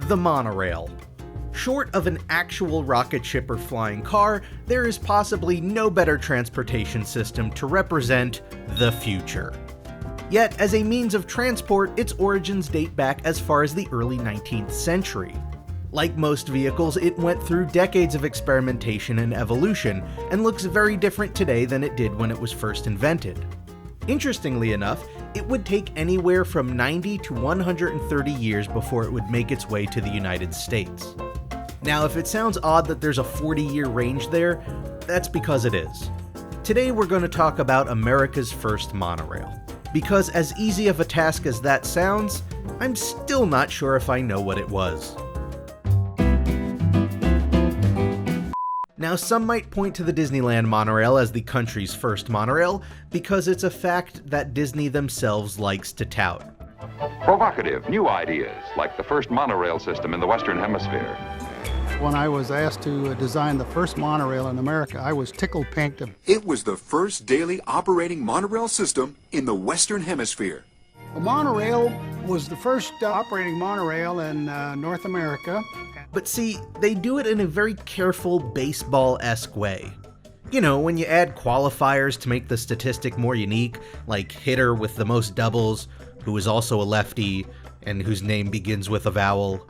The monorail. Short of an actual rocket ship or flying car, there is possibly no better transportation system to represent the future. Yet, as a means of transport, its origins date back as far as the early 19th century. Like most vehicles, it went through decades of experimentation and evolution, and looks very different today than it did when it was first invented. Interestingly enough, it would take anywhere from 90 to 130 years before it would make its way to the United States. Now, if it sounds odd that there's a 40-year range there, that's because it is. Today we're going to talk about America's first monorail. Because as easy of a task as that sounds, I'm still not sure if I know what it was. Now, some might point to the Disneyland monorail as the country's first monorail because it's a fact that Disney themselves likes to tout. Provocative new ideas, like the first monorail system in the Western Hemisphere. When I was asked to design the first monorail in America, I was tickled pink. It was the first daily operating monorail system in the Western Hemisphere. The monorail was the first operating monorail in North America. But see, they do it in a very careful baseball-esque way. You know, when you add qualifiers to make the statistic more unique, like hitter with the most doubles, who is also a lefty, and whose name begins with a vowel.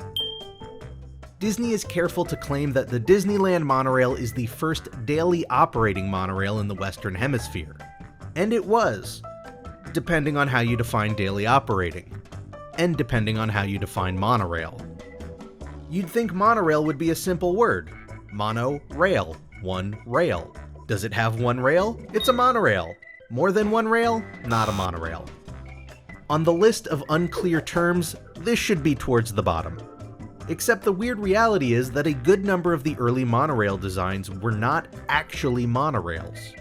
Disney is careful to claim that the Disneyland monorail is the first daily operating monorail in the Western Hemisphere. And it was, depending on how you define daily operating, and depending on how you define monorail. You'd think monorail would be a simple word. Mono-rail, one rail. Does it have one rail? It's a monorail. More than one rail? Not a monorail. On the list of unclear terms, this should be towards the bottom. Except the weird reality is that a good number of the early monorail designs were not actually monorails.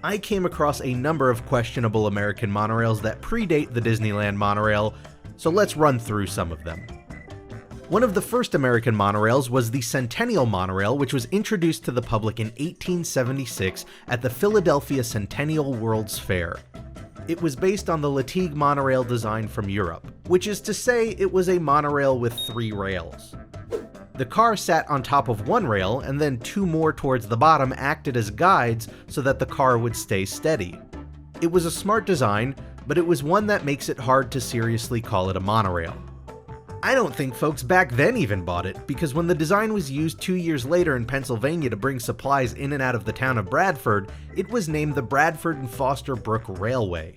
I came across a number of questionable American monorails that predate the Disneyland monorail, so let's run through some of them. One of the first American monorails was the Centennial Monorail, which was introduced to the public in 1876 at the Philadelphia Centennial World's Fair. It was based on the Latigue monorail design from Europe, which is to say it was a monorail with 3 rails. The car sat on top of one rail, and then 2 more towards the bottom acted as guides so that the car would stay steady. It was a smart design, but it was one that makes it hard to seriously call it a monorail. I don't think folks back then even bought it, because when the design was used 2 years later in Pennsylvania to bring supplies in and out of the town of Bradford, it was named the Bradford and Foster Brook Railway.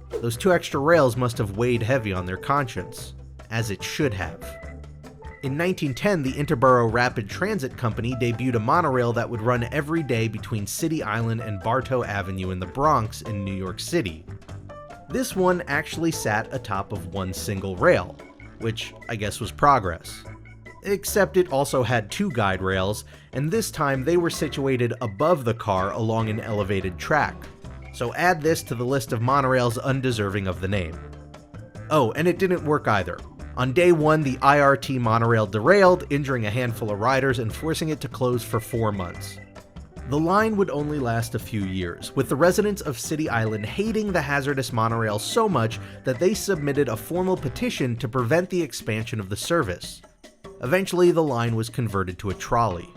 Those 2 extra rails must have weighed heavy on their conscience, as it should have. In 1910, the Interborough Rapid Transit Company debuted a monorail that would run every day between City Island and Bartow Avenue in the Bronx in New York City. This one actually sat atop of one single rail, which I guess was progress. Except it also had 2 guide rails, and this time they were situated above the car along an elevated track. So add this to the list of monorails undeserving of the name. Oh, and it didn't work either. On day 1, the IRT monorail derailed, injuring a handful of riders and forcing it to close for 4 months. The line would only last a few years, with the residents of City Island hating the hazardous monorail so much that they submitted a formal petition to prevent the expansion of the service. Eventually, the line was converted to a trolley.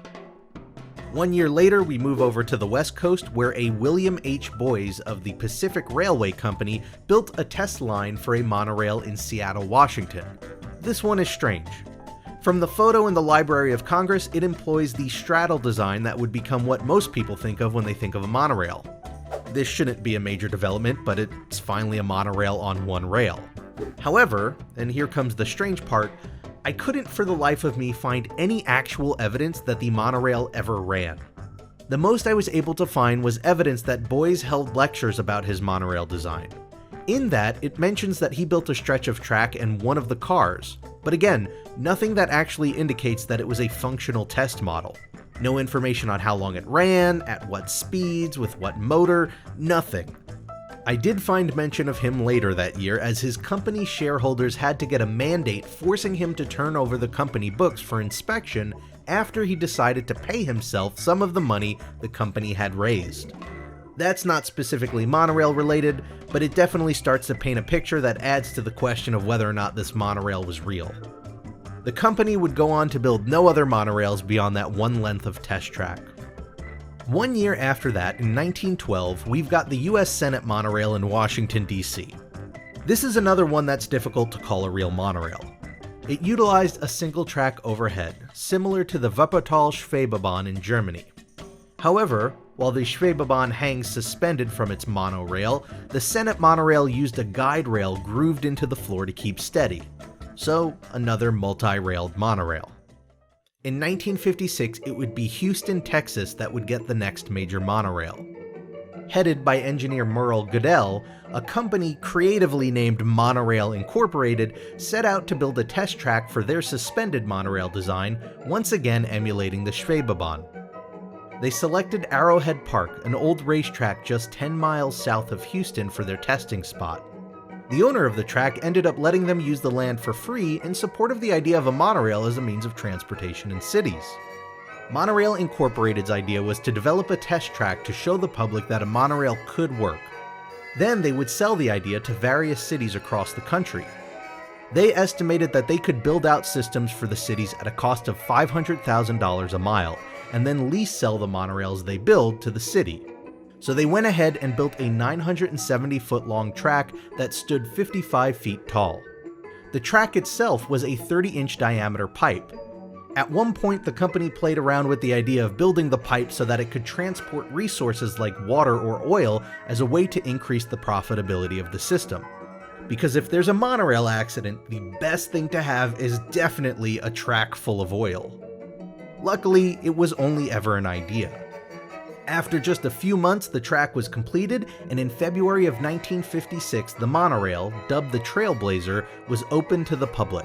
1 year later, we move over to the West Coast, where a William H. Boyes of the Pacific Railway Company built a test line for a monorail in Seattle, Washington. This one is strange. From the photo in the Library of Congress, it employs the straddle design that would become what most people think of when they think of a monorail. This shouldn't be a major development, but it's finally a monorail on one rail. However, and here comes the strange part, I couldn't for the life of me find any actual evidence that the monorail ever ran. The most I was able to find was evidence that Boyes held lectures about his monorail design. In that, it mentions that he built a stretch of track and one of the cars, but again, nothing that actually indicates that it was a functional test model. No information on how long it ran, at what speeds, with what motor, nothing. I did find mention of him later that year, as his company shareholders had to get a mandate forcing him to turn over the company books for inspection after he decided to pay himself some of the money the company had raised. That's not specifically monorail related, but it definitely starts to paint a picture that adds to the question of whether or not this monorail was real. The company would go on to build no other monorails beyond that one length of test track. 1 year after that, in 1912, we've got the US Senate monorail in Washington, D.C. This is another one that's difficult to call a real monorail. It utilized a single track overhead, similar to the Wuppertal-Schwebebahn in Germany. However, while the Schwebebahn hangs suspended from its monorail, the Senate monorail used a guide rail grooved into the floor to keep steady. So, another multi-railed monorail. In 1956, it would be Houston, Texas that would get the next major monorail. Headed by engineer Merle Goodell, a company creatively named Monorail Incorporated set out to build a test track for their suspended monorail design, once again emulating the Schwebebahn. They selected Arrowhead Park, an old racetrack just 10 miles south of Houston, for their testing spot. The owner of the track ended up letting them use the land for free in support of the idea of a monorail as a means of transportation in cities. Monorail Incorporated's idea was to develop a test track to show the public that a monorail could work. Then they would sell the idea to various cities across the country. They estimated that they could build out systems for the cities at a cost of $500,000 a mile, and then lease sell the monorails they build to the city. So they went ahead and built a 970-foot-long track that stood 55 feet tall. The track itself was a 30-inch diameter pipe. At one point, the company played around with the idea of building the pipe so that it could transport resources like water or oil as a way to increase the profitability of the system. Because if there's a monorail accident, the best thing to have is definitely a track full of oil. Luckily, it was only ever an idea. After just a few months, the track was completed, and in February of 1956, the monorail, dubbed the Trailblazer, was opened to the public.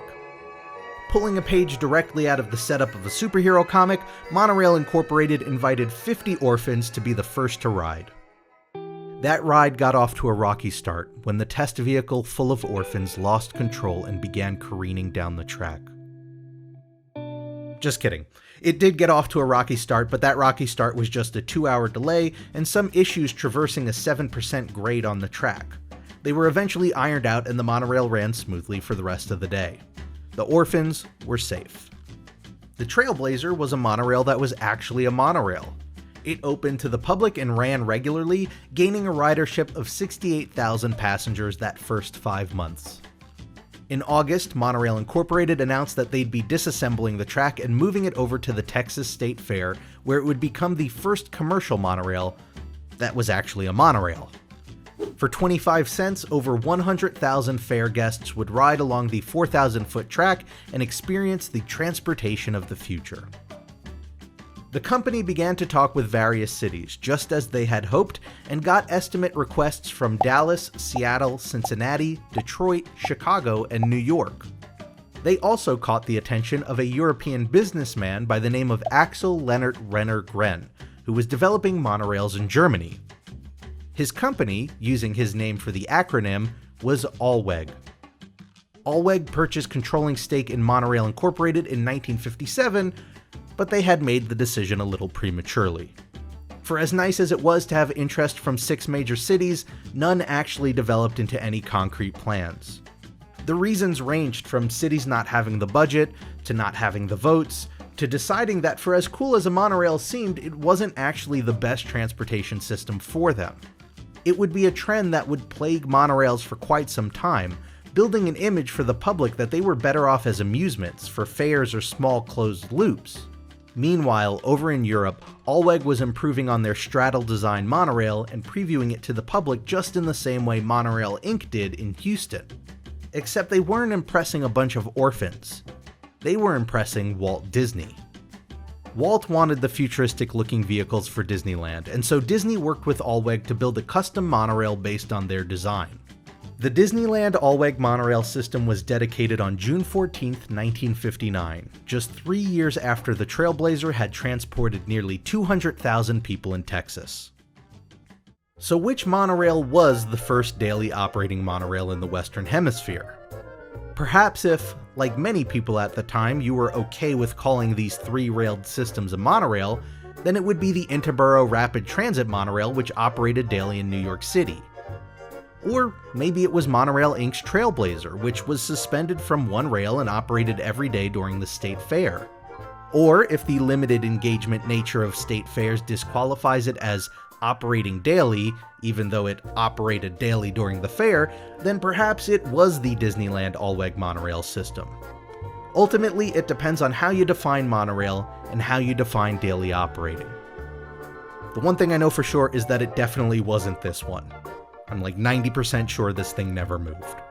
Pulling a page directly out of the setup of a superhero comic, Monorail Incorporated invited 50 orphans to be the first to ride. That ride got off to a rocky start when the test vehicle full of orphans lost control and began careening down the track. Just kidding. It did get off to a rocky start, but that rocky start was just a 2-hour delay and some issues traversing a 7% grade on the track. They were eventually ironed out and the monorail ran smoothly for the rest of the day. The orphans were safe. The Trailblazer was a monorail that was actually a monorail. It opened to the public and ran regularly, gaining a ridership of 68,000 passengers that first 5 months. In August, Monorail Incorporated announced that they'd be disassembling the track and moving it over to the Texas State Fair, where it would become the first commercial monorail that was actually a monorail. For 25 cents, over 100,000 fair guests would ride along the 4,000-foot track and experience the transportation of the future. The company began to talk with various cities, just as they had hoped, and got estimate requests from Dallas, Seattle, Cincinnati, Detroit, Chicago, and New York. They also caught the attention of a European businessman by the name of Axel Lennart Renner Gren, who was developing monorails in Germany. His company, using his name for the acronym, was Allweg. Allweg purchased controlling stake in Monorail Incorporated in 1957, but they had made the decision a little prematurely. For as nice as it was to have interest from 6 major cities, none actually developed into any concrete plans. The reasons ranged from cities not having the budget, to not having the votes, to deciding that for as cool as a monorail seemed, it wasn't actually the best transportation system for them. It would be a trend that would plague monorails for quite some time, building an image for the public that they were better off as amusements, for fairs or small closed loops. Meanwhile, over in Europe, Allweg was improving on their straddle design monorail and previewing it to the public just in the same way Monorail Inc. did in Houston. Except they weren't impressing a bunch of orphans. They were impressing Walt Disney. Walt wanted the futuristic-looking vehicles for Disneyland, and so Disney worked with Allweg to build a custom monorail based on their design. The Disneyland Allweg monorail system was dedicated on June 14, 1959, just 3 years after the Trailblazer had transported nearly 200,000 people in Texas. So which monorail was the first daily operating monorail in the Western Hemisphere? Perhaps if, like many people at the time, you were okay with calling these 3-railed systems a monorail, then it would be the Interborough Rapid Transit monorail, which operated daily in New York City. Or maybe it was Monorail Inc.'s Trailblazer, which was suspended from one rail and operated every day during the state fair. Or if the limited engagement nature of state fairs disqualifies it as operating daily, even though it operated daily during the fair, then perhaps it was the Disneyland all-wag monorail system. Ultimately, it depends on how you define monorail and how you define daily operating. The one thing I know for sure is that it definitely wasn't this one. I'm like 90% sure this thing never moved.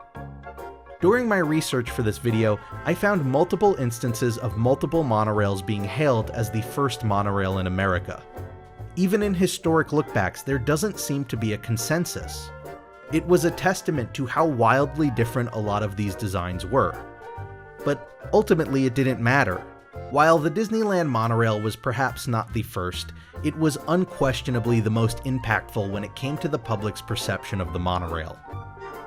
During my research for this video, I found multiple instances of multiple monorails being hailed as the first monorail in America. Even in historic lookbacks, there doesn't seem to be a consensus. It was a testament to how wildly different a lot of these designs were. But ultimately it didn't matter. While the Disneyland monorail was perhaps not the first, it was unquestionably the most impactful when it came to the public's perception of the monorail.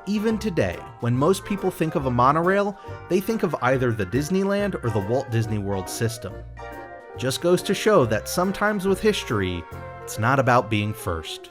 Even today, when most people think of a monorail, they think of either the Disneyland or the Walt Disney World system. Just goes to show that sometimes with history, it's not about being first.